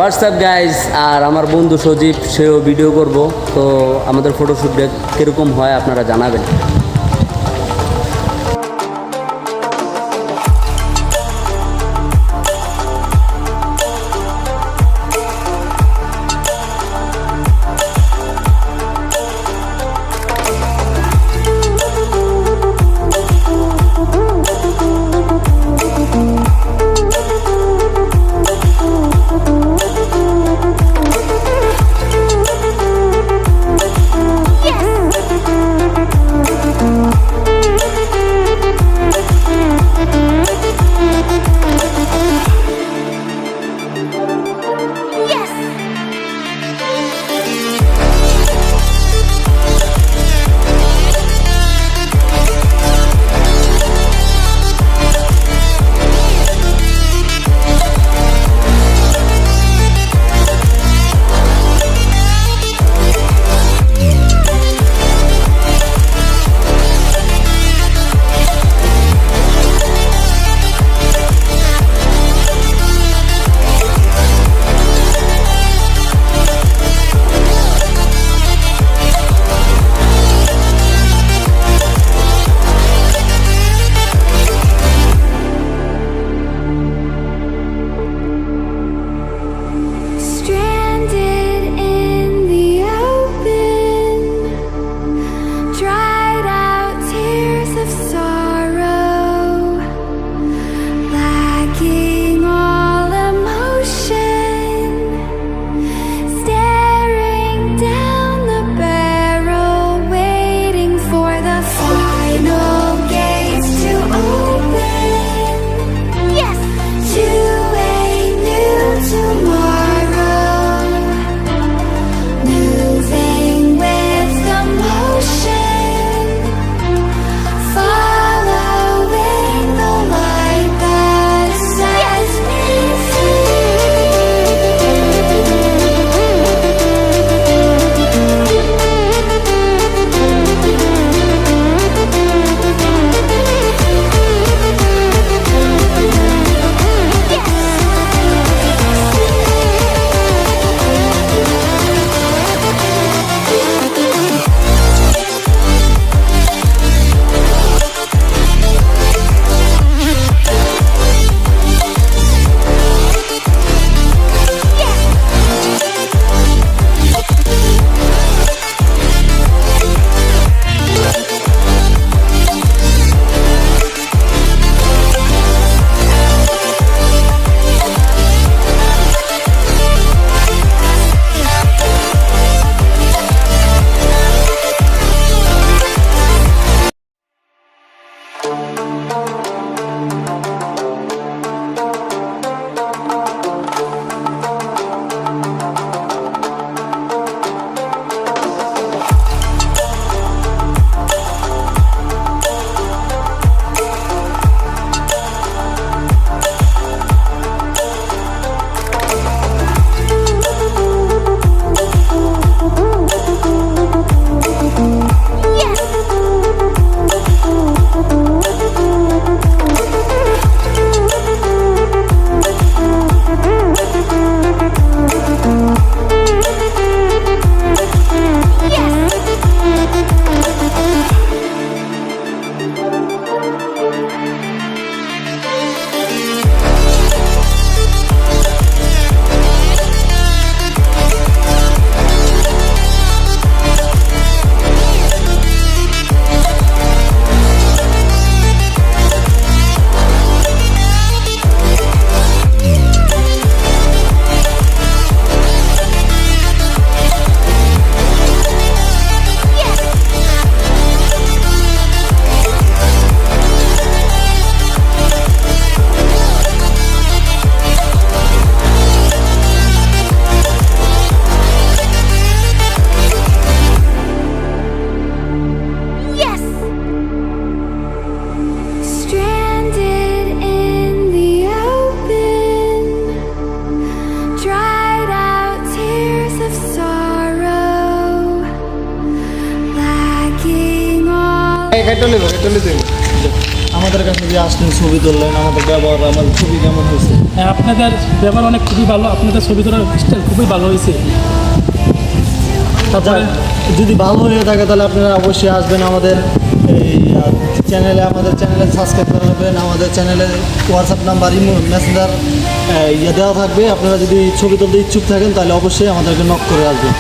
WhatsApp guys, আর আমার বন্ধু সজীব সেও ভিডিও করব। তো আমাদের ফটোশ্যুটটা কীরকম হয় আপনারা জানাবেন। কেটে নেবে আমার আমাদের কাছে যে আসলেন ছবি তুললেন, আমাদের ব্যবহার, আমাদের ছবি কেমন হয়েছে? হ্যাঁ, আপনাদের ব্যবহার অনেক খুবই ভালো, আপনাদের ছবি তোলার স্টাইল খুবই ভালো হয়েছে। তারপরে যদি ভালো হয়ে থাকে তাহলে আপনারা অবশ্যই আসবেন আমাদের এই চ্যানেলে, আমাদের চ্যানেলে সাবস্ক্রাইব করবেন। আমাদের চ্যানেলে হোয়াটসঅ্যাপ নাম্বার, ইমো, মেসেঞ্জার দেওয়া থাকবে। আপনারা যদি ছবি তুলতে ইচ্ছুক থাকেন তাহলে অবশ্যই আমাদেরকে নক করে আসবেন।